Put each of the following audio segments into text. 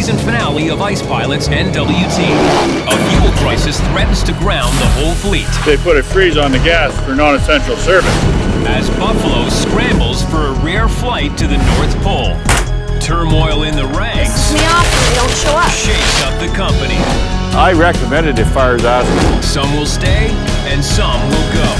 season finale of Ice Pilots NWT. A fuel crisis threatens to ground the whole fleet. They put a freeze on the gas for non-essential service. As Buffalo scrambles for a rare flight to the North Pole. Turmoil in the ranks pisses me off when they don't show up. Shakes up the company. I recommend it if fires ask. Some will stay and some will go.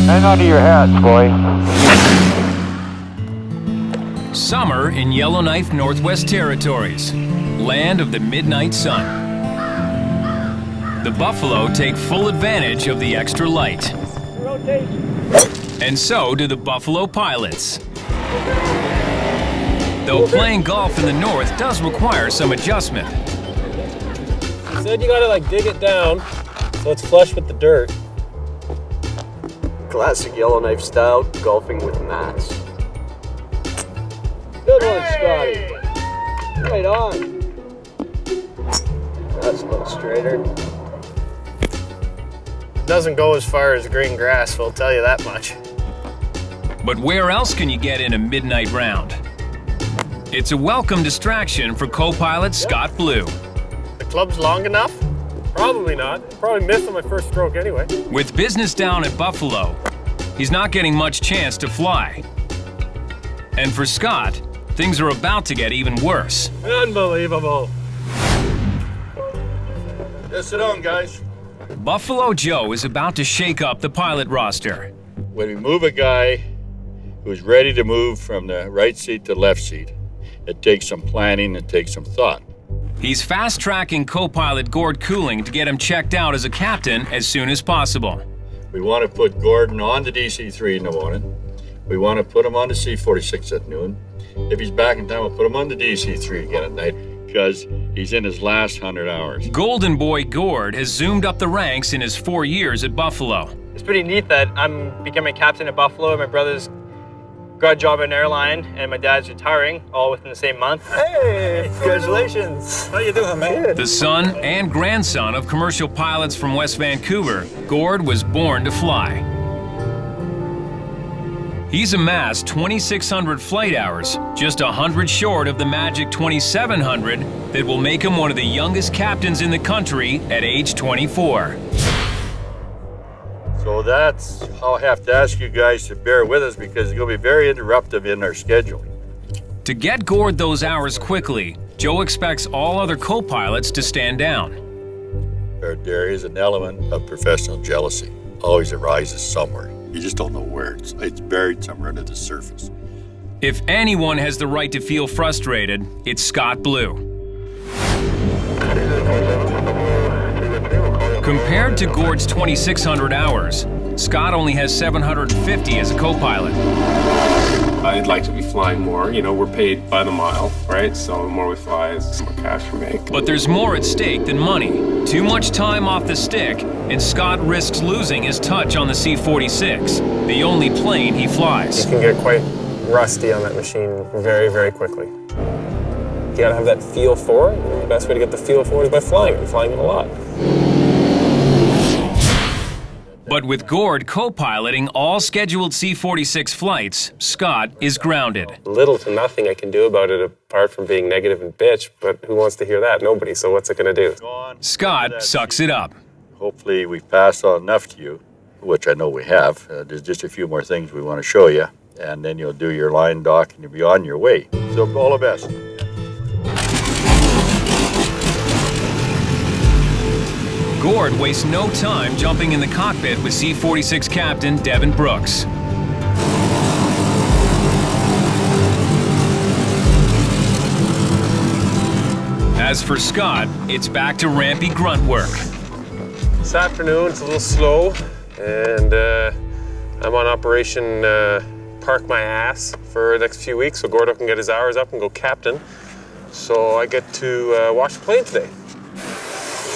Hang on to your hats, boy. Summer in Yellowknife, Northwest Territories, land of the midnight sun. The Buffalo take full advantage of the extra light. And so do the Buffalo Pilots. Though playing golf in the north does require some adjustment. Said you gotta dig it down so it's flush with the dirt. Classic Yellowknife style, golfing with mats. Good one, Scotty. Right on. That's a little straighter. Doesn't go as far as green grass, I'll tell you that much. But where else can you get in a midnight round? It's a welcome distraction for co-pilot Scott Blue. The club's long enough? Probably not. Probably missed on my first stroke anyway. With business down at Buffalo, he's not getting much chance to fly. And for Scott, things are about to get even worse. Unbelievable. Just sit down, guys. Buffalo Joe is about to shake up the pilot roster. When we move a guy who's ready to move from the right seat to left seat, it takes some planning, it takes some thought. He's fast-tracking co-pilot Gord Cooling to get him checked out as a captain as soon as possible. We want to put Gordon on the DC-3 in the morning. We want to put him on the C-46 at noon. If he's back in time, we'll put him on the DC-3 again at night because he's in his last 100 hours. Golden Boy Gord has zoomed up the ranks in his 4 years at Buffalo. It's pretty neat that I'm becoming captain at Buffalo. My brother's got a job in an airline, and my dad's retiring, all within the same month. Hey, congratulations. How you doing, man? The son and grandson of commercial pilots from West Vancouver, Gord was born to fly. He's amassed 2,600 flight hours, just 100 short of the magic 2,700 that will make him one of the youngest captains in the country at age 24. So that's how I have to ask you guys to bear with us because it's going to be very interruptive in our schedule. To get Gord those hours quickly, Joe expects all other co-pilots to stand down. There is an element of professional jealousy. Always arises somewhere. You just don't know where. It's buried somewhere under the surface. If anyone has the right to feel frustrated, it's Scott Blue. Compared to Gord's 2,600 hours, Scott only has 750 as a co-pilot. I'd like to be flying more. You know, we're paid by the mile, right? So the more we fly, the more cash we make. But there's more at stake than money. Too much time off the stick, and Scott risks losing his touch on the C-46, the only plane he flies. You can get quite rusty on that machine very, very quickly. You gotta have that feel for it. And the best way to get the feel for it is by flying it, and flying it a lot. But with Gord co-piloting all scheduled C-46 flights, Scott is grounded. Little to nothing I can do about it apart from being negative and bitch, but who wants to hear that? Nobody, so what's it gonna do? Scott sucks it up. Hopefully we've passed on enough to you, which I know we have. There's just a few more things we want to show you, and then you'll do your line dock and you'll be on your way. So all the best. Gord wastes no time jumping in the cockpit with C-46 captain Devin Brooks. As for Scott, it's back to rampy grunt work. This afternoon it's a little slow, and I'm on Operation Park My Ass for the next few weeks so Gordo can get his hours up and go captain. So I get to watch the plane today.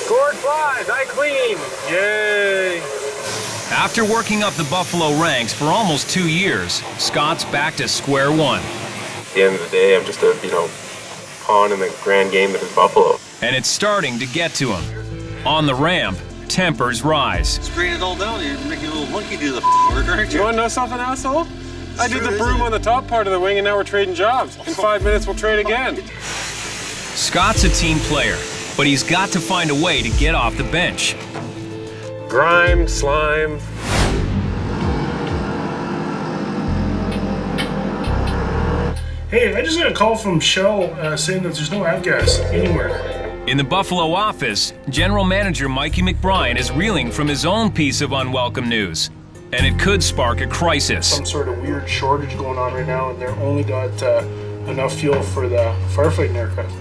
Scored 5, I clean. Yay. After working up the Buffalo ranks for almost 2 years, Scott's back to square one. At the end of the day, I'm just a, pawn in the grand game that is Buffalo. And it's starting to get to him. On the ramp, tempers rise. Spraying it all down, you're making a little monkey do the work, aren't You you? want to know something, asshole? I did the broom on the top part of the wing and now we're trading jobs. In 5 minutes, we'll trade again. Scott's a team player, but he's got to find a way to get off the bench. Grime, slime. Hey, I just got a call from Shell saying that there's no avgas anywhere. In the Buffalo office, General Manager Mikey McBryans is reeling from his own piece of unwelcome news. And it could spark a crisis. Some sort of weird shortage going on right now, and they're only got enough fuel for the firefighting aircraft.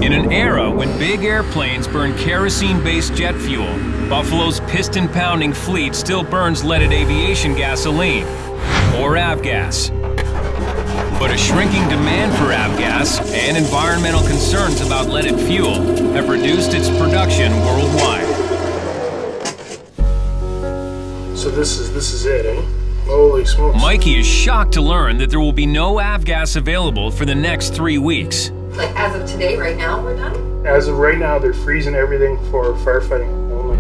In an era when big airplanes burn kerosene-based jet fuel, Buffalo's piston-pounding fleet still burns leaded aviation gasoline, or avgas. But a shrinking demand for avgas and environmental concerns about leaded fuel have reduced its production worldwide. So this is it, eh? Holy smokes. Mikey is shocked to learn that there will be no avgas available for the next 3 weeks. Like as of today, right now, we're done? As of right now, they're freezing everything for firefighting only.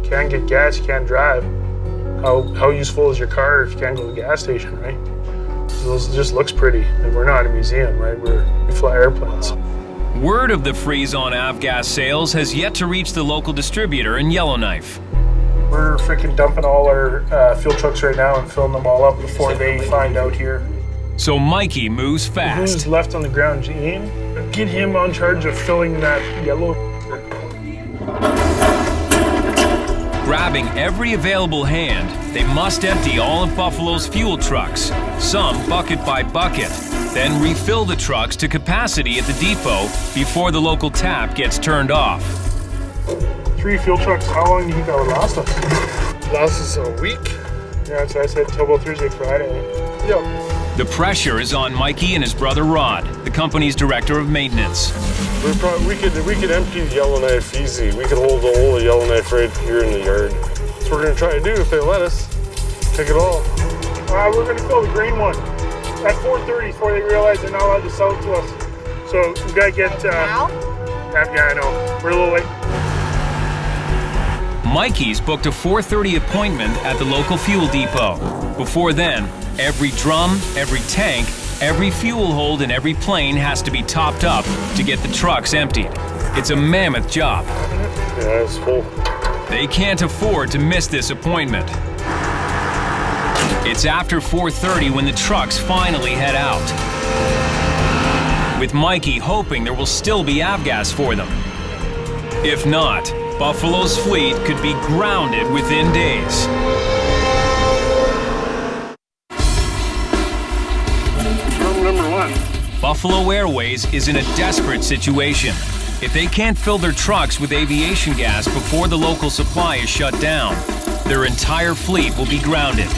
Can't get gas, you can't drive. How useful is your car if you can't go to the gas station, right? So it just looks pretty. And we're not a museum, right? We fly airplanes. Word of the freeze on avgas sales has yet to reach the local distributor in Yellowknife. We're freaking dumping all our fuel trucks right now and filling them all up before they find out here. So Mikey moves Who's fast. left on the ground? Gene? Get him on charge of filling that yellow. Grabbing every available hand, they must empty all of Buffalo's fuel trucks, some bucket by bucket, then refill the trucks to capacity at the depot before the local tap gets turned off. 3 fuel trucks, how long do you think that would last us? Last us a week. Yeah, so I said till about Thursday, Friday. Yep. The pressure is on Mikey and his brother Rod, the company's director of maintenance. We could empty Yellowknife easy. We could hold the whole of Yellowknife right here in the yard. That's what we're gonna try to do if they let us. Take it all. We're gonna fill the green one at 4:30 before they realize they're not allowed to sell it to us. So we gotta get. Now? Yeah, I know. We're a little late. Mikey's booked a 4:30 appointment at the local fuel depot. Before then, every drum, every tank, every fuel hold and every plane has to be topped up to get the trucks emptied. It's a mammoth job. Yeah, it's full. They can't afford to miss this appointment. It's after 4:30 when the trucks finally head out, with Mikey hoping there will still be avgas for them. If not, Buffalo's fleet could be grounded within days. Number 1. Buffalo Airways is in a desperate situation. If they can't fill their trucks with aviation gas before the local supply is shut down, their entire fleet will be grounded.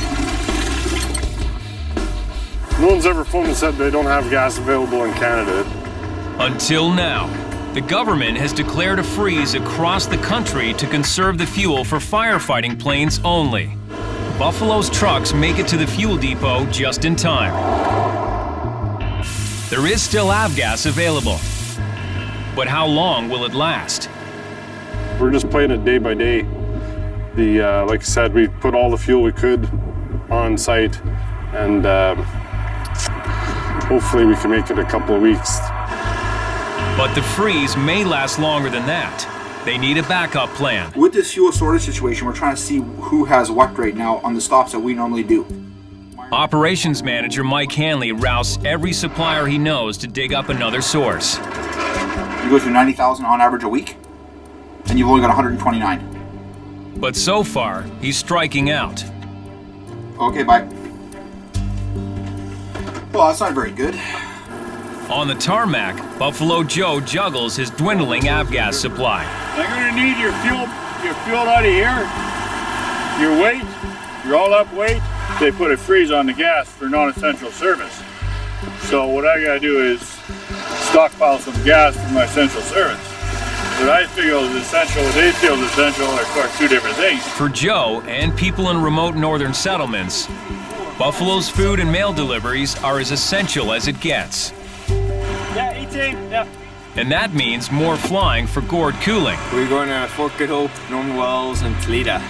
No one's ever phoned and said they don't have gas available in Canada. Until now, the government has declared a freeze across the country to conserve the fuel for firefighting planes only. Buffalo's trucks make it to the fuel depot just in time. There is still avgas available, but how long will it last? We're just playing it day by day. Like I said, we put all the fuel we could on site, and hopefully we can make it a couple of weeks. But the freeze may last longer than that. They need a backup plan. With this fuel shortage situation, we're trying to see who has what right now on the stops that we normally do. Operations manager Mike Hanley rouses every supplier he knows to dig up another source. You go through 90,000 on average a week, and you've only got 129. But so far, he's striking out. Okay, bye. Well, that's not very good. On the tarmac, Buffalo Joe juggles his dwindling avgas supply. They're gonna need your fuel out of here, your weight, your all-up weight. They put a freeze on the gas for non-essential service. So what I gotta do is stockpile some gas for my essential service. What I feel is essential, what they feel is essential, are of course two different things. For Joe and people in remote northern settlements, Buffalo's food and mail deliveries are as essential as it gets. Yeah, 18, yeah. And that means more flying for Gord Cooling. We're going to Fort Good Hope, Norman Wells, and Toledo.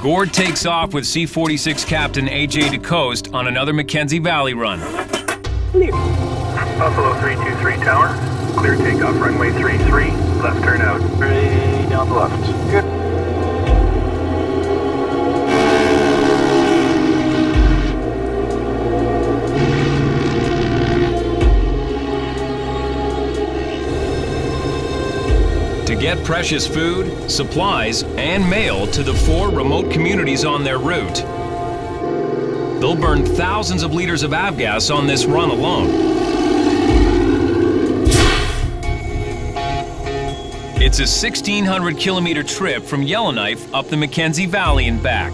Gord takes off with C-46 Captain A.J. DeCoste on another Mackenzie Valley run. Buffalo 323 Tower, clear takeoff runway 33, left turn out. Ready down the left. Good. To get precious food, supplies, and mail to the 4 remote communities on their route. They'll burn thousands of liters of avgas on this run alone. It's a 1,600-kilometer trip from Yellowknife up the Mackenzie Valley and back.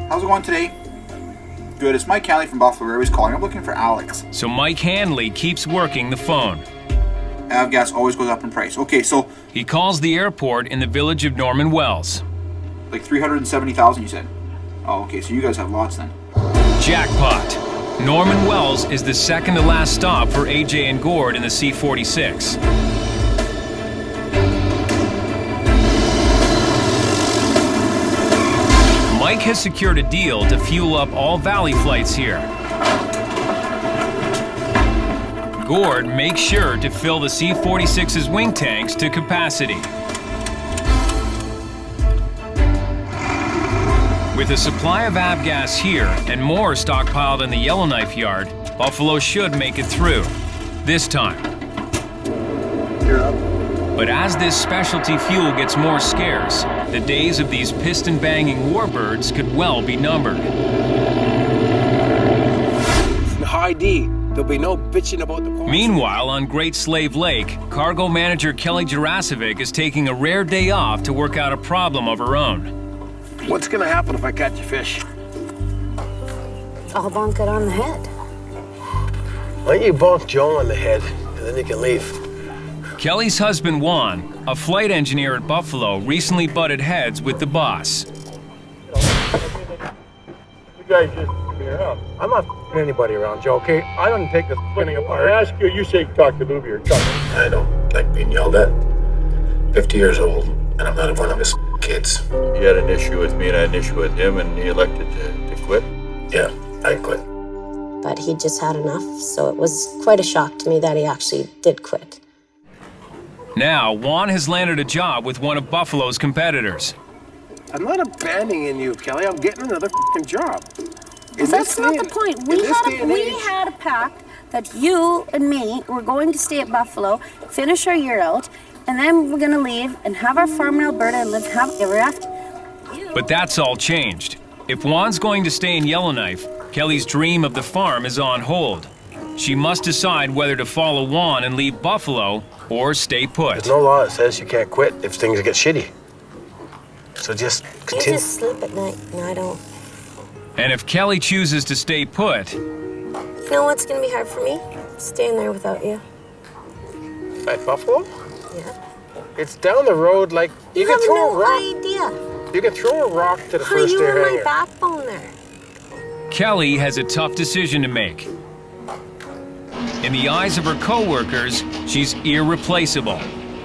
How's it going today? Good. It's Mike Hanley from Buffalo Airways calling. I'm looking for Alex. So Mike Hanley keeps working the phone. Avgas always goes up in price. Okay, so He calls the airport in the village of Norman Wells. like 370,000, you said. Oh, okay. So you guys have lots then. Jackpot. Norman Wells is the second to last stop for AJ and Gord in the C-46. Mike has secured a deal to fuel up all Valley flights here. Gord makes sure to fill the C-46's wing tanks to capacity. With a supply of avgas here and more stockpiled in the Yellowknife yard, Buffalo should make it through. This time. But as this specialty fuel gets more scarce, the days of these piston-banging warbirds could well be numbered. High D. There'll be no bitching about the quality. Meanwhile, on Great Slave Lake, cargo manager Kelly Jurasovic is taking a rare day off to work out a problem of her own. What's gonna happen if I catch a fish? I'll bonk it on the head. Why don't you bonk Joe on the head, and then you can leave. Kelly's husband Juan, a flight engineer at Buffalo, recently butted heads with the boss. You guys just f***ing around. I'm not f***ing anybody around, Joe, okay? I don't take this spinning apart. I ask you, you say talk to Luby or Chuck. I don't like being yelled at. 50 years old, and I'm not in front of his kids. He had an issue with me and I had an issue with him, and he elected to quit. Yeah, I quit. But he just had enough, so it was quite a shock to me that he actually did quit. Now, Juan has landed a job with one of Buffalo's competitors. I'm not abandoning you, Kelly. I'm getting another f***ing job. That's not the point. We had a pact that you and me were going to stay at Buffalo, finish our year out, and then we're going to leave and have our farm in Alberta and live happily ever after. But that's all changed. If Juan's going to stay in Yellowknife, Kelly's dream of the farm is on hold. She must decide whether to follow Juan and leave Buffalo or stay put. There's no law that says you can't quit if things get shitty. So just continue. You just sleep at night, and I don't. And if Kelly chooses to stay put... You know what's going to be hard for me? Staying there without you. At Buffalo? Yeah. It's down the road, like, you can have throw no a rock. idea. You can throw a rock to the first you air were my hangar. backbone there. Kelly has a tough decision to make. In the eyes of her co-workers, she's irreplaceable.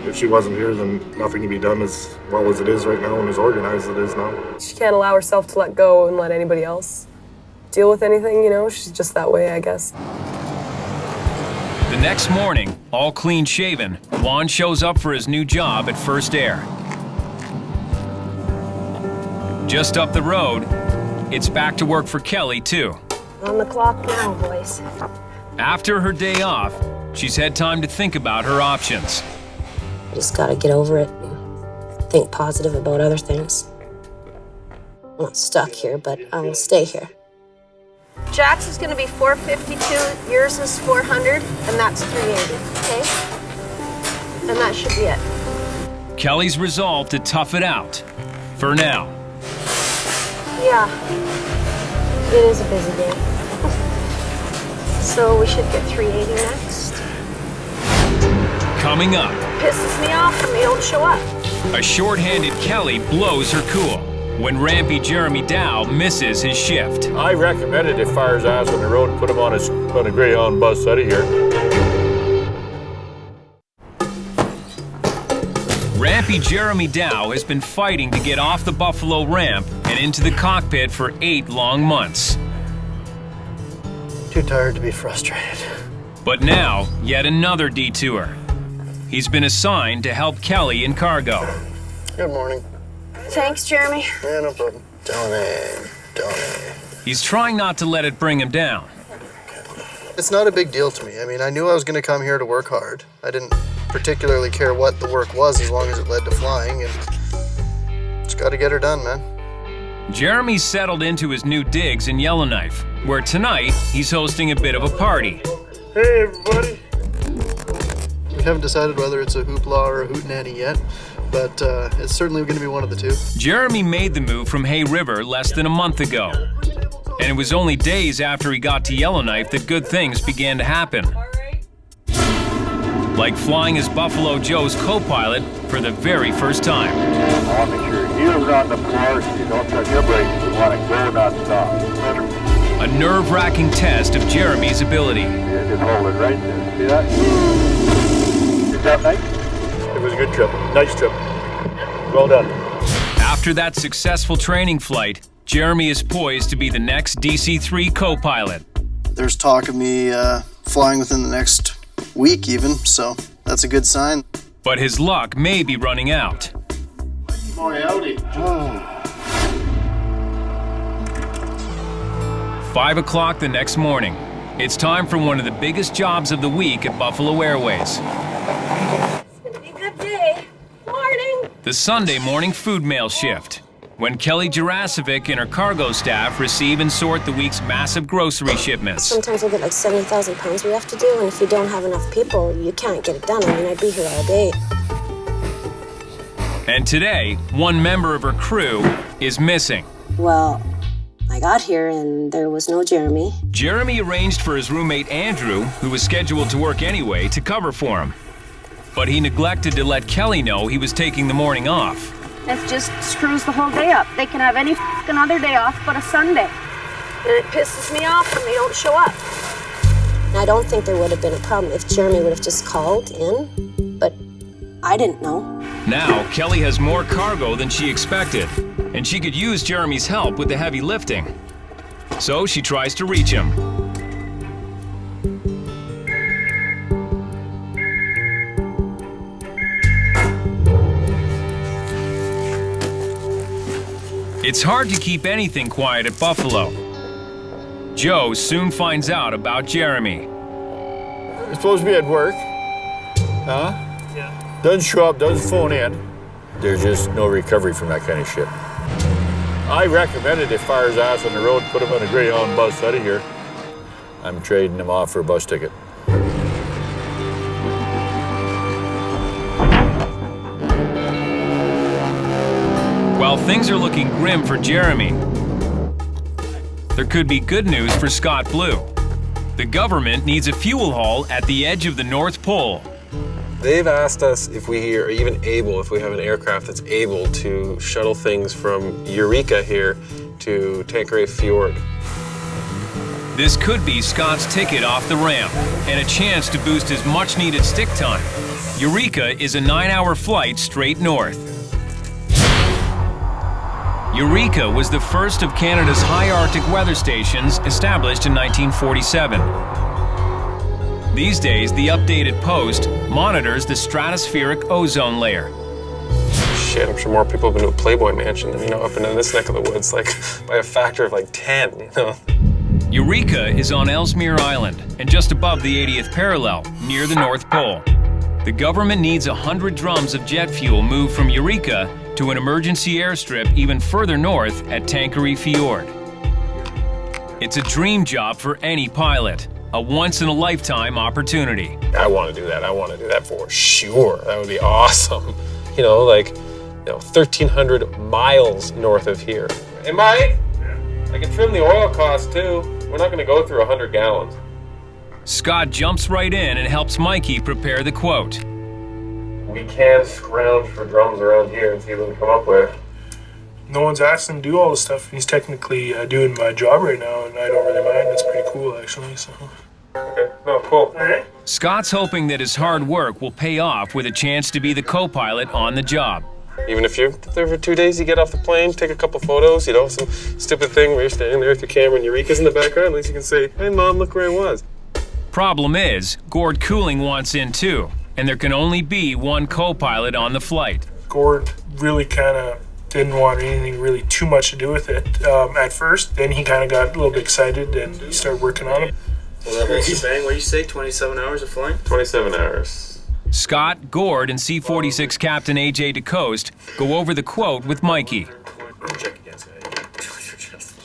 If she wasn't here, then nothing can be done as well as it is right now and as organized as it is now. She can't allow herself to let go and let anybody else deal with anything, you know? She's just that way, I guess. The next morning, all clean-shaven, Juan shows up for his new job at First Air. Just up the road, it's back to work for Kelly, too. On the clock now, boys. After her day off, she's had time to think about her options. Just gotta get over it and think positive about other things. I'm not stuck here, but I will stay here. Jack's is going to be 452, yours is 400, and that's 380, okay? And that should be it. Kelly's resolved to tough it out. For now. Yeah. It is a busy day. So we should get 380 next. Coming up, Pisses me off when they don't show up. a short-handed Kelly blows her cool when rampy Jeremy Dow misses his shift. I recommend it if fires ass on the road and put him on a Greyhound bus out of here. Rampy Jeremy Dow has been fighting to get off the Buffalo ramp and into the cockpit for 8 long months. Too tired to be frustrated. But now, yet another detour. He's been assigned to help Kelly in cargo. Good morning. Thanks, Jeremy. Yeah, no problem. Donnie. He's trying not to let it bring him down. It's not a big deal to me. I mean, I knew I was going to come here to work hard. I didn't particularly care what the work was as long as it led to flying, and just got to get her done, man. Jeremy's settled into his new digs in Yellowknife, where tonight he's hosting a bit of a party. Hey, everybody. We haven't decided whether it's a hoopla or a hootenanny yet, but it's certainly going to be one of the two. Jeremy made the move from Hay River less than a month ago. And it was only days after he got to Yellowknife that good things began to happen. Like flying as Buffalo Joe's co-pilot for the very first time. I want to make sure your heels on the floor so you don't touch your brakes. You want to go, not stop. A nerve-wracking test of Jeremy's ability. Yeah, just hold it right there. See that? Is that nice? It was a good trip. Nice trip. Well done. After that successful training flight, Jeremy is poised to be the next DC-3 co-pilot. There's talk of me flying within the next week even, so that's a good sign. But his luck may be running out. Morning, howdy. 5 o'clock the next morning. It's time for one of the biggest jobs of the week at Buffalo Airways. It's gonna be a good day. Morning. The Sunday morning food mail shift, when Kelly Jurasovic and her cargo staff receive and sort the week's massive grocery shipments. Sometimes we'll get like 70,000 pounds we have to do, and if you don't have enough people, you can't get it done. I mean, I'd be here all day. And today, one member of her crew is missing. Well, I got here and there was no Jeremy. Jeremy arranged for his roommate Andrew, who was scheduled to work anyway, to cover for him. But he neglected to let Kelly know he was taking the morning off. It just screws the whole day up. They can have any f***ing other day off but a Sunday. And it pisses me off when they don't show up. I don't think there would have been a problem if Jeremy would have just called in, but I didn't know. Now, Kelly has more cargo than she expected, and she could use Jeremy's help with the heavy lifting. So she tries to reach him. It's hard to keep anything quiet at Buffalo. Joe soon finds out about Jeremy. You're supposed to be at work. Huh? Yeah. Doesn't show up, doesn't phone in. There's just no recovery from that kind of shit. I recommend it if fires ass on the road, put him on a Greyhound bus out of here. I'm trading him off for a bus ticket. While things are looking grim for Jeremy, there could be good news for Scott Blue. The government needs a fuel haul at the edge of the North Pole. They've asked us if we are even able, if we have an aircraft that's able to shuttle things from Eureka here to Tanqueray Fjord. This could be Scott's ticket off the ramp and a chance to boost his much-needed stick time. Eureka is a 9-hour flight straight north. Eureka was the first of Canada's high Arctic weather stations established in 1947. These days, the updated post monitors the stratospheric ozone layer. Shit, I'm sure more people have been to a Playboy mansion than, up in this neck of the woods, like by a factor of like 10, Eureka is on Ellesmere Island and just above the 80th parallel, near the North Pole. The government needs 100 drums of jet fuel moved from Eureka to an emergency airstrip even further north at Tanqueray Fjord. It's a dream job for any pilot, a once-in-a-lifetime opportunity. I want to do that. I want to do that for sure. That would be awesome. 1,300 miles north of here. Hey, Mike? I I can trim the oil cost too. We're not going to go through 100 gallons. Scott jumps right in and helps Mikey prepare the quote. We can scrounge for drums around here and see what we come up with. No one's asked him to do all this stuff. He's technically doing my job right now, and I don't really mind. That's pretty cool, actually. So. Okay, no, cool. All right. Scott's hoping that his hard work will pay off with a chance to be the co-pilot on the job. Even if you're there for 2 days, you get off the plane, take a couple photos, you know, some stupid thing where you're standing there with your camera and Eureka's in the background. At least you can say, hey, Mom, look where I was. Problem is, Gord Cooling wants in too, and there can only be one co-pilot on the flight. Gord really kind of didn't want anything really too much to do with it at first. Then he kind of got a little bit excited and he started working on it. Well, that whole shebang, what did you say, 27 hours of flying? 27 hours. Scott, Gord, and C-46 Captain A.J. DeCoste go over the quote with Mikey.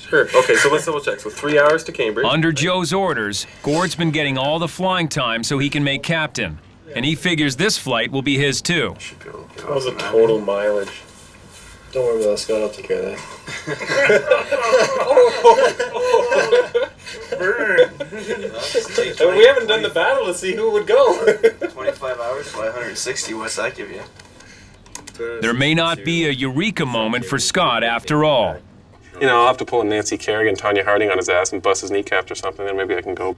Sure. Okay, so let's double check. So 3 hours to Cambridge. Under Joe's orders, Gord's been getting all the flying time so he can make captain. And he figures this flight will be his too. That was a total mileage. Don't worry about that, Scott. I'll take care of that. We haven't done the battle to see who would go. 25 hours, 560. What's that give you? There may not be a eureka moment for Scott after all. You know, I'll have to pull a Nancy Kerrigan, Tanya Harding on his ass and bust his kneecaps or something, then maybe I can go.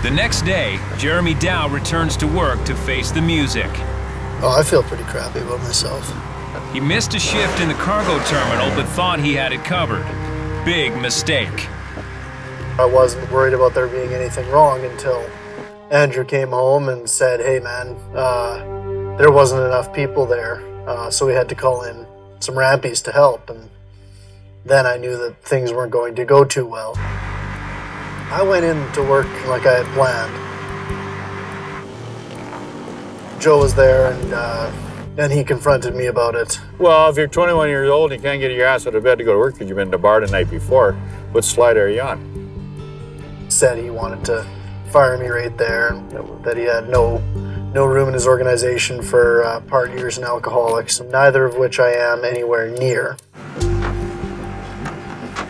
The next day, Jeremy Dow returns to work to face the music. Oh, I feel pretty crappy about myself. He missed a shift in the cargo terminal but thought he had it covered. Big mistake. I wasn't worried about there being anything wrong until Andrew came home and said, hey man, there wasn't enough people there, so we had to call in some rampies to help, and then I knew that things weren't going to go too well. I went in to work like I had planned. Joe was there, and he confronted me about it. Well, if you're 21 years old and you can't get your ass out of bed to go to work because you've been to the bar the night before, what slide are you on? Said he wanted to fire me right there, that he had no room in his organization for partiers and alcoholics, neither of which I am anywhere near.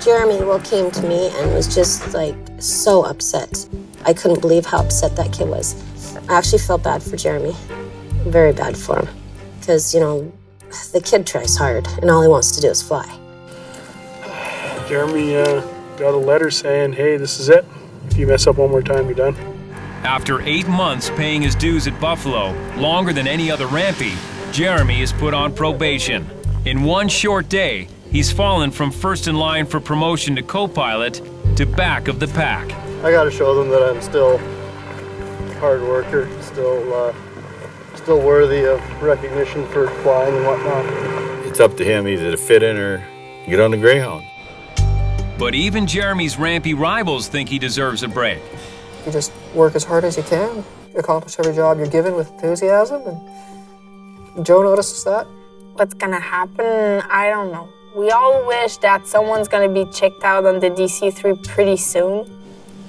Jeremy came to me and was just like so upset. I couldn't believe how upset that kid was. I actually felt bad for Jeremy, very bad for him, because, you know, the kid tries hard and all he wants to do is fly. Jeremy got a letter saying, hey, this is it. If you mess up one more time, you're done. After 8 months paying his dues at Buffalo, longer than any other rampy, Jeremy is put on probation. In one short day, he's fallen from first in line for promotion to co-pilot to back of the pack. I gotta show them that I'm still a hard worker, still worthy of recognition for flying and whatnot. It's up to him either to fit in or get on the Greyhound. But even Jeremy's rampy rivals think he deserves a break. You just work as hard as you can, accomplish every job you're given with enthusiasm, and Joe notices that. What's gonna happen, I don't know. We all wish that someone's gonna be checked out on the DC-3 pretty soon.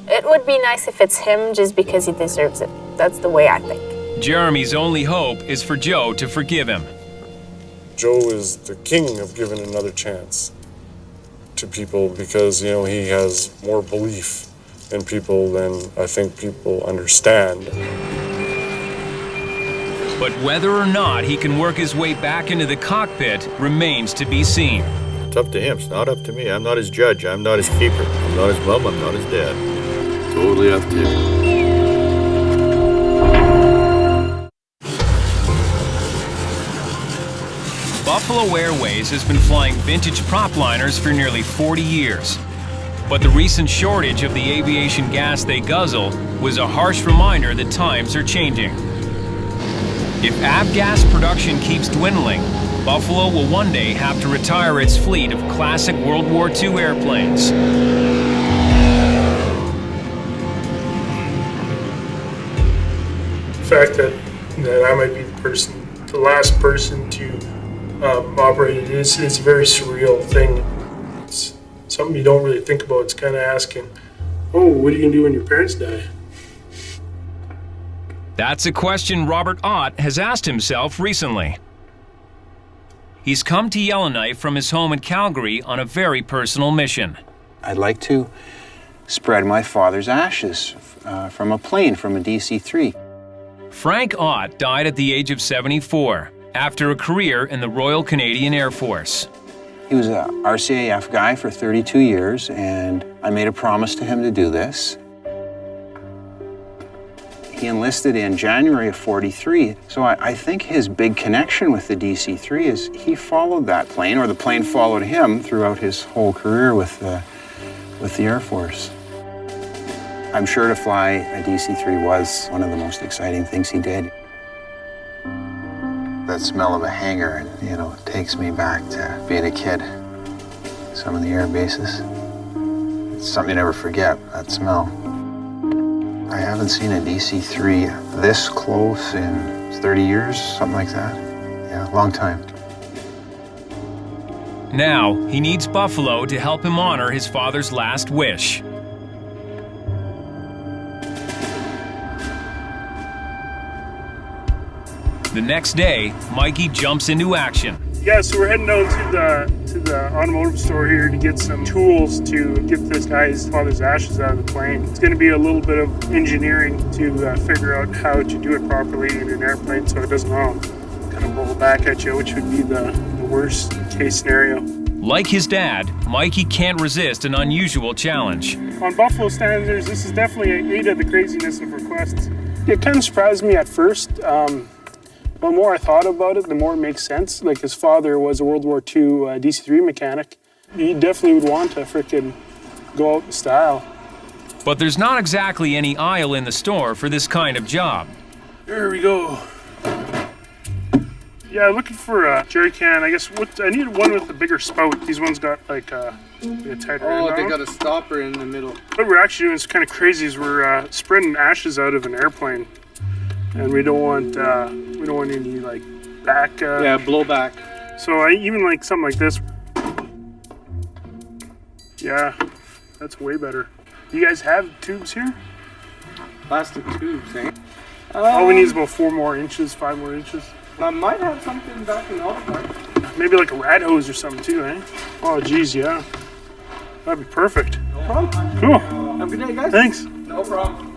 It would be nice if it's him just because he deserves it. That's the way I think. Jeremy's only hope is for Joe to forgive him. Joe is the king of giving another chance to people because, you know, he has more belief in people than I think people understand. But whether or not he can work his way back into the cockpit remains to be seen. It's up to him. It's not up to me. I'm not his judge. I'm not his keeper. I'm not his mom. I'm not his dad. Totally up to him. Buffalo Airways has been flying vintage prop liners for nearly 40 years. But the recent shortage of the aviation gas they guzzle was a harsh reminder that times are changing. If avgas production keeps dwindling, Buffalo will one day have to retire its fleet of classic World War II airplanes. The fact that I might be the last person to operate it is a very surreal thing. It's something you don't really think about. It's kind of asking, oh, what are you going to do when your parents die? That's a question Robert Ott has asked himself recently. He's come to Yellowknife from his home in Calgary on a very personal mission. I'd like to spread my father's ashes from a plane, from a DC-3. Frank Ott died at the age of 74 after a career in the Royal Canadian Air Force. He was a RCAF guy for 32 years, and I made a promise to him to do this. He enlisted in January of '43, so I think his big connection with the DC-3 is he followed that plane, or the plane followed him throughout his whole career with the Air Force. I'm sure to fly a DC-3 was one of the most exciting things he did. That smell of a hangar, you know, takes me back to being a kid. Some of the air bases. It's something you never forget, that smell. I haven't seen a DC-3 this close in 30 years, something like that. Yeah, long time. Now, he needs Buffalo to help him honor his father's last wish. The next day, Mikey jumps into action. Yeah, so we're heading down to the automotive store here to get some tools to get this guy's father's ashes out of the plane. It's going to be a little bit of engineering to figure out how to do it properly in an airplane so it doesn't all kind of roll back at you, which would be the worst case scenario. Like his dad, Mikey can't resist an unusual challenge. On Buffalo standards, this is definitely an 8 of the craziness of requests. It kind of surprised me at first. The more I thought about it, the more it makes sense. Like, his father was a World War II DC-3 mechanic. He definitely would want to frickin' go out in style. But there's not exactly any aisle in the store for this kind of job. There we go. Yeah, looking for a jerry can. I guess I need one with a bigger spout. These ones got like a tighter end on they them. got a stopper in the middle. What we're actually doing is kind of crazy. Is we're spreading ashes out of an airplane, and we don't want any like back. Blowback. So I even like something like this. Yeah, that's way better. You guys have tubes here? Plastic tubes, eh? All we need is about 4 more inches, 5 more inches. I might have something back in the auto park. Maybe like a rad hose or something too, eh? Oh, geez, yeah. That'd be perfect. No problem. Cool. Have a good day, guys. Thanks. No problem.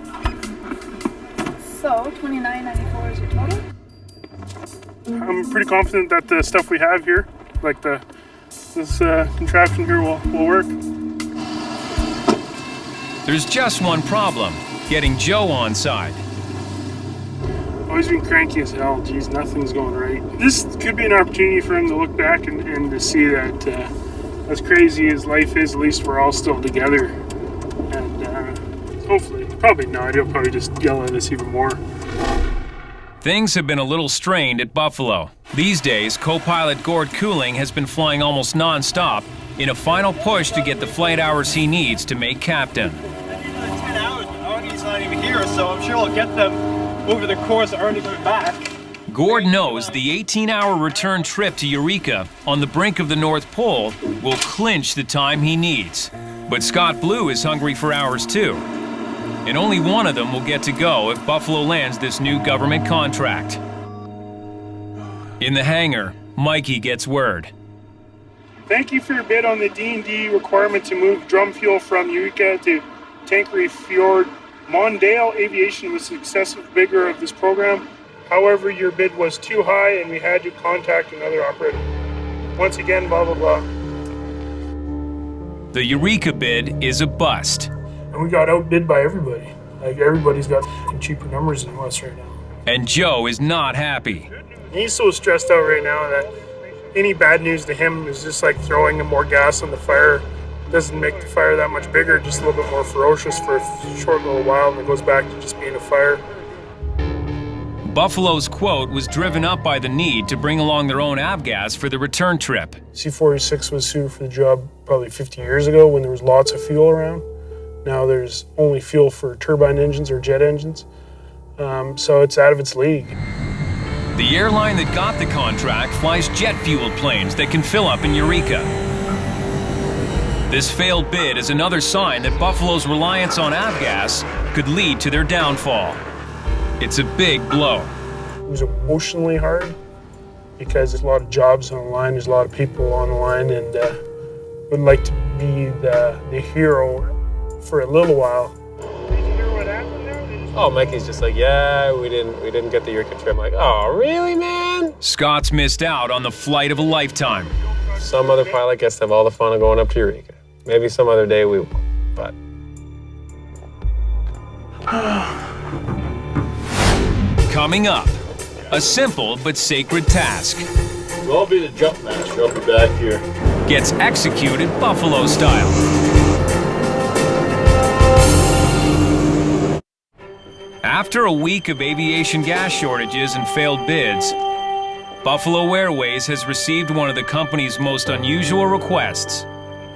So, $29.94 is your total? I'm pretty confident that the stuff we have here, like this contraption here, will work. There's just one problem, getting Joe on side. Always been cranky as hell. Geez, nothing's going right. This could be an opportunity for him to look back and to see that as crazy as life is, at least we're all still together. And hopefully, probably not, he'll probably just yell at us even more. Things have been a little strained at Buffalo. These days, co-pilot Gord Cooling has been flying almost non-stop in a final push to get the flight hours he needs to make captain. 10 hours, but Arnie's not even here, so I'm sure I'll get them over the course of Arnie coming back. Gord knows the 18-hour return trip to Eureka on the brink of the North Pole will clinch the time he needs. But Scott Blue is hungry for hours too. And only one of them will get to go if Buffalo lands this new government contract. In the hangar, Mikey gets word. Thank you for your bid on the D&D requirement to move drum fuel from Eureka to Tankery Fjord. Mondale Aviation was the successive bidder of this program. However, your bid was too high and we had to contact another operator. Once again, blah, blah, blah. The Eureka bid is a bust. And we got outbid by everybody. Like, everybody's got cheaper numbers than us right now. And Joe is not happy. He's so stressed out right now that any bad news to him is just like throwing more gas on the fire. Doesn't make the fire that much bigger, just a little bit more ferocious for a short little while, and it goes back to just being a fire. Buffalo's quote was driven up by the need to bring along their own avgas for the return trip. C-46 was suited for the job probably 50 years ago when there was lots of fuel around. Now there's only fuel for turbine engines or jet engines, so it's out of its league. The airline that got the contract flies jet-fueled planes that can fill up in Eureka. This failed bid is another sign that Buffalo's reliance on avgas could lead to their downfall. It's a big blow. It was emotionally hard because there's a lot of jobs on the line, there's a lot of people on the line, and would like to be the hero for a little while. Oh, Mikey's just like, yeah, we didn't get the Eureka trip. I'm like, oh, really, man? Scott's missed out on the flight of a lifetime. Some other pilot gets to have all the fun of going up to Eureka. Maybe some other day we will, but. Coming up, a simple but sacred task. I'll be the jump master. I'll be back here. Gets executed Buffalo style. After a week of aviation gas shortages and failed bids, Buffalo Airways has received one of the company's most unusual requests.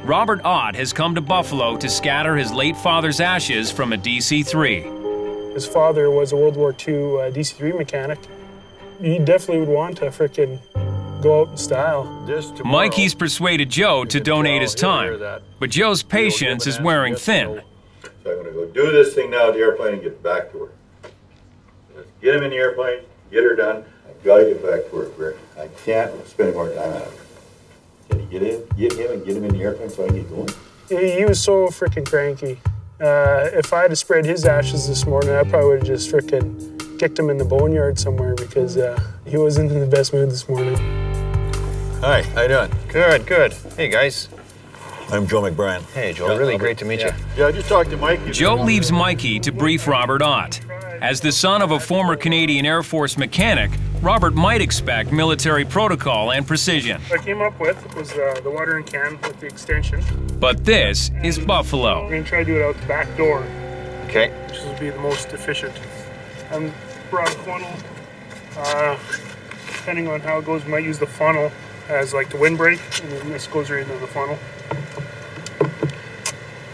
Robert Ott has come to Buffalo to scatter his late father's ashes from a DC-3. His father was a World War II DC-3 mechanic. He definitely would want to frickin' go out in style. Mikey's persuaded Joe to donate his time, but Joe's patience is wearing thin. So I'm going to go do this thing now at the airplane and get back to work. Let's get him in the airplane, get her done. I've got to get back to work. I can't spend more time out of it. Can you get him and get him in the airplane so I can get going? He was so frickin' cranky. If I had to spread his ashes this morning, I probably would have just frickin' kicked him in the boneyard somewhere because he wasn't in the best mood this morning. Hi, how you doing? Good, good. Hey, guys. I'm Joe McBryans. Hey, Joe. Yeah, really great to meet you. Yeah, I just talked to Mikey. Joe leaves Mikey to brief Robert Ott. As the son of a former Canadian Air Force mechanic, Robert might expect military protocol and precision. What I came up with was the watering can with the extension. But this is Buffalo. We're going to try to do it out the back door. Okay. Which will be the most efficient. Brought a funnel. Depending on how it goes, we might use the funnel as like the windbreak, and then this goes right into the funnel.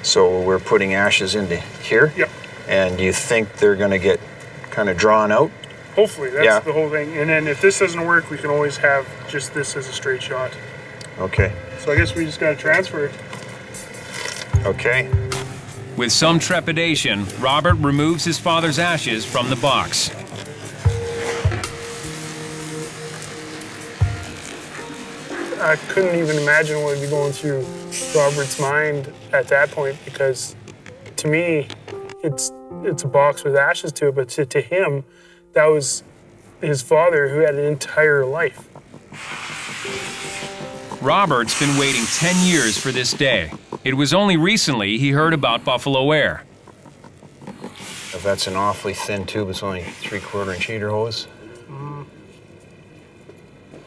So we're putting ashes into here? Yep. And you think they're going to get kind of drawn out? Hopefully, that's the whole thing. And then if this doesn't work, we can always have just this as a straight shot. Okay. So I guess we just got to transfer it. Okay. With some trepidation, Robert removes his father's ashes from the box. I couldn't even imagine what would be going through Robert's mind at that point, because to me, it's a box with ashes to it, but to him, that was his father who had an entire life. Robert's been waiting 10 years for this day. It was only recently he heard about Buffalo Air. If that's an awfully thin tube, it's only 3/4 inch heater hose.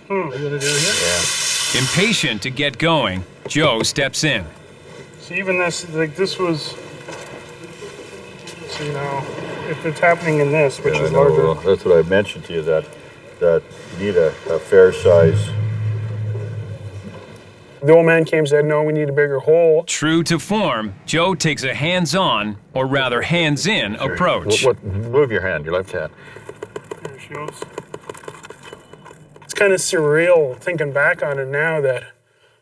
What are you gonna do here? Yeah. Impatient to get going, Joe steps in. So even this, like this was, so now, if it's happening in this, which is larger. Well, that's what I mentioned to you, that you need a fair size. The old man came and said, no, we need a bigger hole. True to form, Joe takes a hands-on, or rather hands-in, approach. Move your hand, your left hand. There she goes. It's kind of surreal thinking back on it now that,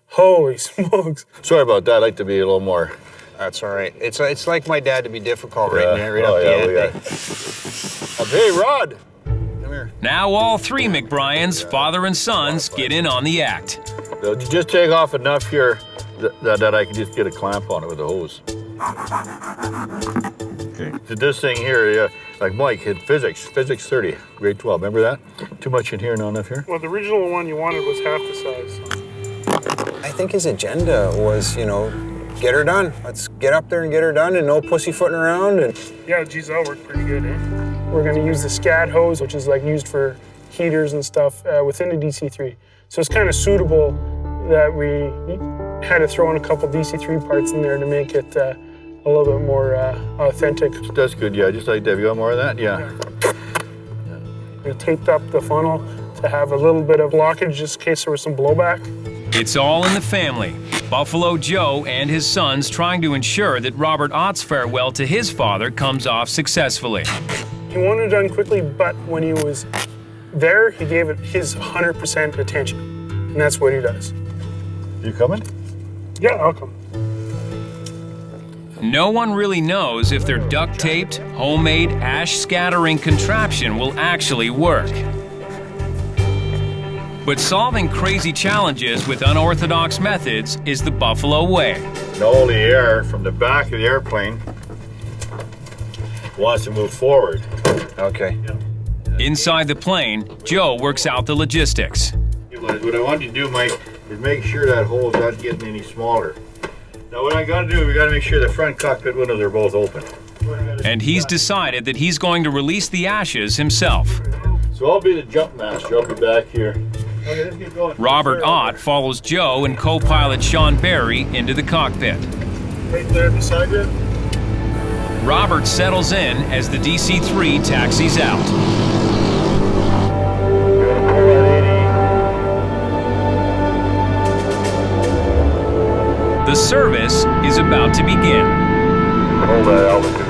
holy smokes. Sorry about that, I'd like to be a little more. That's all right. It's like my dad to be difficult right up Yeah. Hey, Rod! Come here. Now all three McBryans, father and sons, get in on the act. So just take off enough here that I can just get a clamp on it with a hose. Okay. So this thing here, yeah, like Mike had physics 30, grade 12. Remember that? Too much in here, not enough here? Well, the original one you wanted was half the size. I think his agenda was, get her done. Let's get up there and get her done and no pussyfooting around. And yeah, geez, that worked pretty good, eh? We're going to use the SCAD hose, which is like used for heaters and stuff within the DC-3. So it's kind of suitable that we had to throw in a couple DC-3 parts in there to make it a little bit more authentic. That's good, yeah. Just like that. You got more of that? Yeah. We taped up the funnel to have a little bit of blockage just in case there was some blowback. It's all in the family. Buffalo Joe and his sons trying to ensure that Robert Ott's farewell to his father comes off successfully. He wanted it done quickly, but when he was there, he gave it his 100% attention. And that's what he does. You coming? Yeah, I'll come. No one really knows if their duct-taped, homemade ash scattering contraption will actually work. But solving crazy challenges with unorthodox methods is the Buffalo way. All the air from the back of the airplane wants to move forward. Okay. Inside the plane, Joe works out the logistics. What I want you to do, Mike, is make sure that hole's not getting any smaller. Now what I gotta do, we gotta make sure the front cockpit windows are both open. And he's decided that he's going to release the ashes himself. So I'll be the jump master, I'll be back here. Okay, let's get going. Robert Ott follows Joe and co-pilot Sean Barry into the cockpit. Right there beside you. Robert settles in as the DC-3 taxis out. The service is about to begin. Hold that altitude.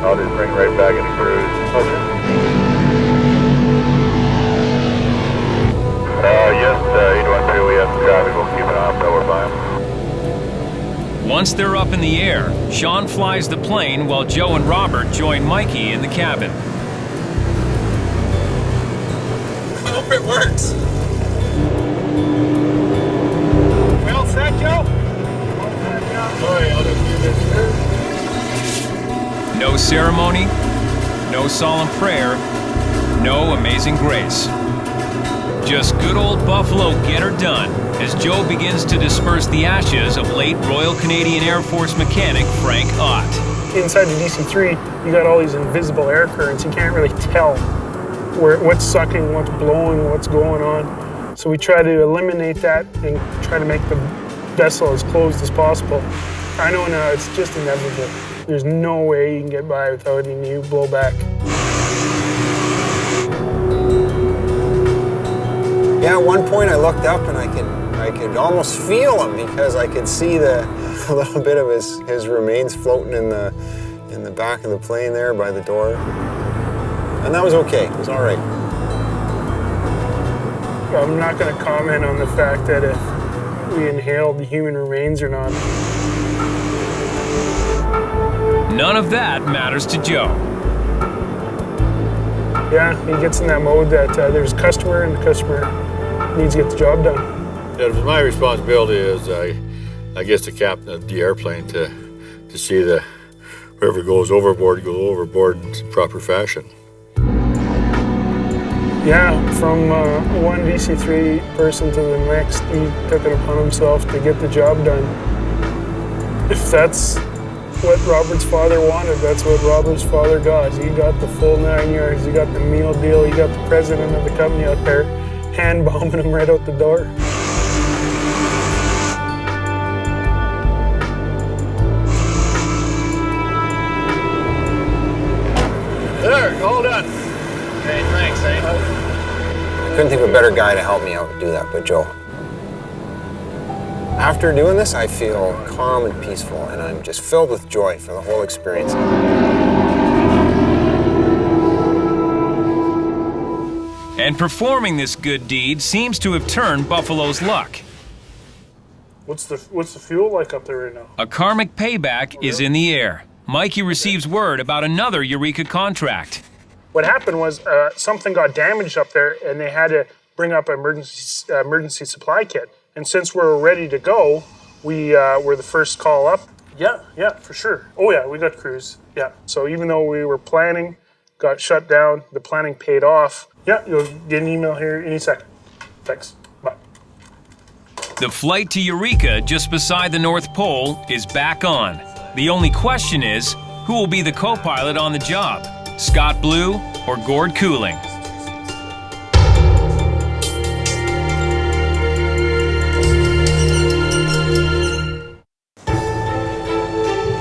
I'll just bring right back into cruise. Okay. Yes, 812, we have some traffic. We'll keep it on, so we're fine. Once they're up in the air, Sean flies the plane while Joe and Robert join Mikey in the cabin. I hope it works. We all set, Joe? Sorry, I'll just do this here. No ceremony, no solemn prayer, no amazing grace. Just good old Buffalo get her done as Joe begins to disperse the ashes of late Royal Canadian Air Force mechanic Frank Ott. Inside the DC-3, you got all these invisible air currents. You can't really tell what's sucking, what's blowing, what's going on. So we try to eliminate that and try to make the vessel as closed as possible. I know now it's just inevitable. There's no way you can get by without any new blowback. Yeah, at one point I looked up and I could almost feel him because I could see a little bit of his remains floating in the back of the plane there by the door. And that was okay, it was all right. I'm not going to comment on the fact that if we inhaled the human remains or not. None of that matters to Joe. Yeah, he gets in that mode that there's a customer and the customer needs to get the job done. Yeah, my responsibility is, I guess, the captain of the airplane to see that whoever goes overboard in proper fashion. Yeah, from one DC-3 person to the next, he took it upon himself to get the job done. If that's what Robert's father wanted, that's what Robert's father got. He got the full 9 yards, he got the meal deal, he got the president of the company out there hand bombing him right out the door. There, all done. Okay, thanks, eh? I couldn't think of a better guy to help me out do that but Joe. After doing this, I feel calm and peaceful, and I'm just filled with joy for the whole experience. And performing this good deed seems to have turned Buffalo's luck. What's the fuel like up there right now? A karmic payback is in the air. Mikey receives word about another Eureka contract. What happened was something got damaged up there, and they had to bring up an emergency supply kit. And since we're ready to go, we were the first call up. Yeah, for sure. Oh yeah, we got crews. Yeah. So even though we were planning, got shut down, the planning paid off. Yeah, you'll get an email here any second. Thanks. Bye. The flight to Eureka, just beside the North Pole, is back on. The only question is, who will be the co-pilot on the job? Scott Blue or Gord Cooling?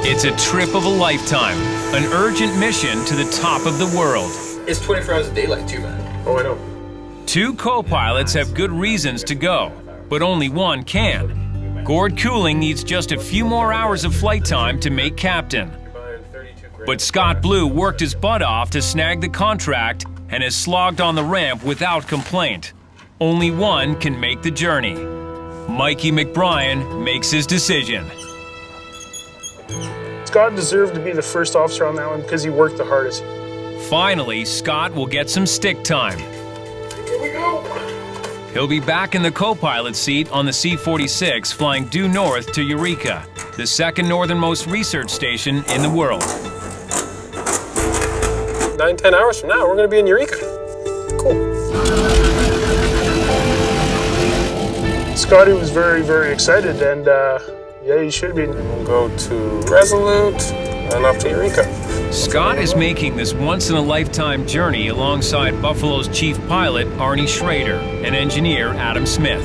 It's a trip of a lifetime, an urgent mission to the top of the world. It's 24 hours of daylight too, man. Oh, I know. Two co-pilots have good reasons to go, but only one can. Gord Cooling needs just a few more hours of flight time to make captain. But Scott Blue worked his butt off to snag the contract and has slogged on the ramp without complaint. Only one can make the journey. Mikey McBryan makes his decision. Scott deserved to be the first officer on that one because he worked the hardest. Finally, Scott will get some stick time. He'll be back in the co-pilot seat on the C-46 flying due north to Eureka, the second northernmost research station in the world. 9-10 hours from now, we're going to be in Eureka. Cool. Scotty was very, very excited, and yeah, he should be. We'll go to Resolute and off to Eureka. Scott is making this once-in-a-lifetime journey alongside Buffalo's chief pilot, Arnie Schrader, and engineer, Adam Smith.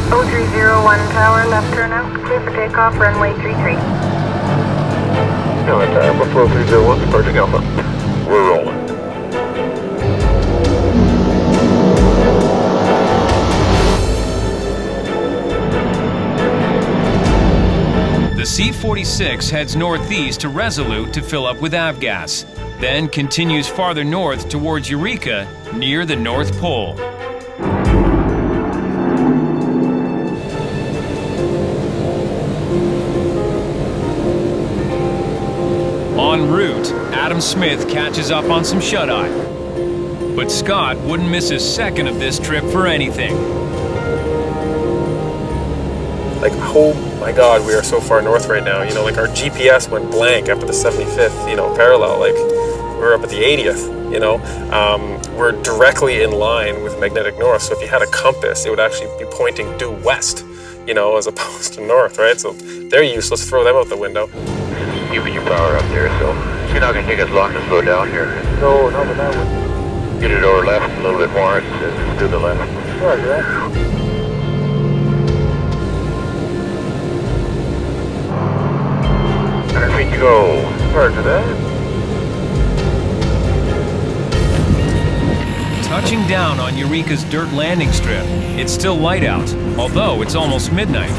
O301 Tower, left turn out, clear for takeoff, runway 33. No, it's Buffalo 301, departing Alpha. We're rolling. The C-46 heads northeast to Resolute to fill up with avgas, then continues farther north towards Eureka near the North Pole. En route, Adam Smith catches up on some shut-eye. But Scott wouldn't miss a second of this trip for anything. Like, oh my God, we are so far north right now. You know, like our GPS went blank after the 75th, you know, parallel. Like, we're up at the 80th, you know. We're directly in line with magnetic north. So if you had a compass, it would actually be pointing due west, you know, as opposed to north, right? So they're useless. Throw them out the window. Keeping your power up there, so you're not going to take us long to slow down here. No, but that would. Get it over left a little bit more, it's to the left. Roger that. 100 feet to go. Roger that. Touching down on Eureka's dirt landing strip, it's still light out, although it's almost midnight.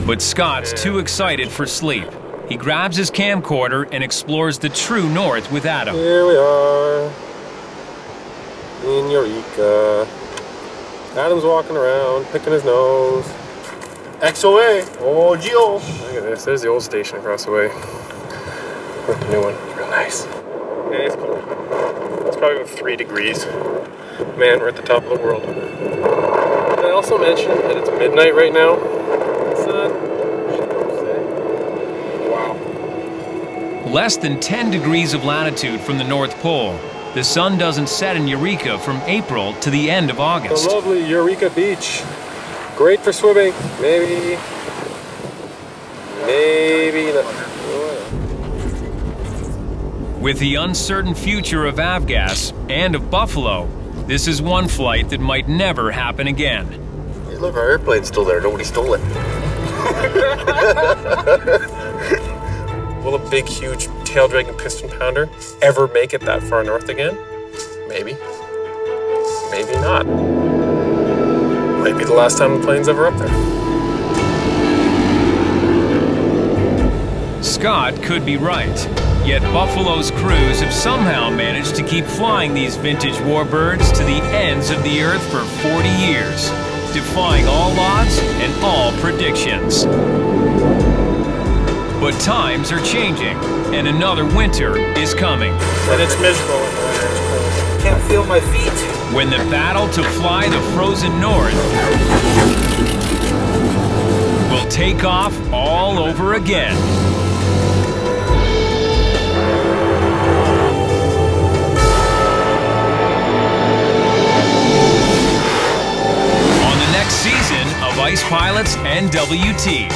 But Scott's too excited for sleep. He grabs his camcorder and explores the true north with Adam. Here we are in Eureka. Adam's walking around, picking his nose. XOA. Oh, Geo. Look at this. There's the old station across the way. With the new one. Real nice. Yeah, it's cool. It's probably about 3 degrees. Man, we're at the top of the world. And I also mentioned that it's midnight right now. Less than 10 degrees of latitude from the North Pole, the sun doesn't set in Eureka from April to the end of August. The lovely Eureka Beach. Great for swimming. Maybe not. With the uncertain future of avgas and of Buffalo, this is one flight that might never happen again. Hey, look, our airplane's still there. Nobody stole it. Will a big, huge, tail-dragging piston pounder ever make it that far north again? Maybe. Maybe not. Might be the last time the plane's ever up there. Scott could be right, yet Buffalo's crews have somehow managed to keep flying these vintage warbirds to the ends of the earth for 40 years, defying all odds and all predictions. But times are changing, and another winter is coming. And it's miserable in the winter. It's cold. Can't feel my feet. When the battle to fly the frozen north will take off all over again. On the next season of Ice Pilots NWT.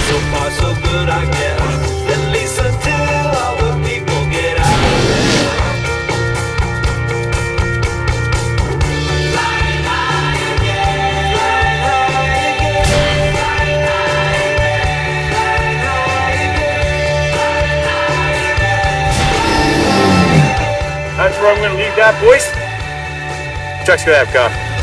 So where I'm going to leave that, boys. Chuck's going to have coffee.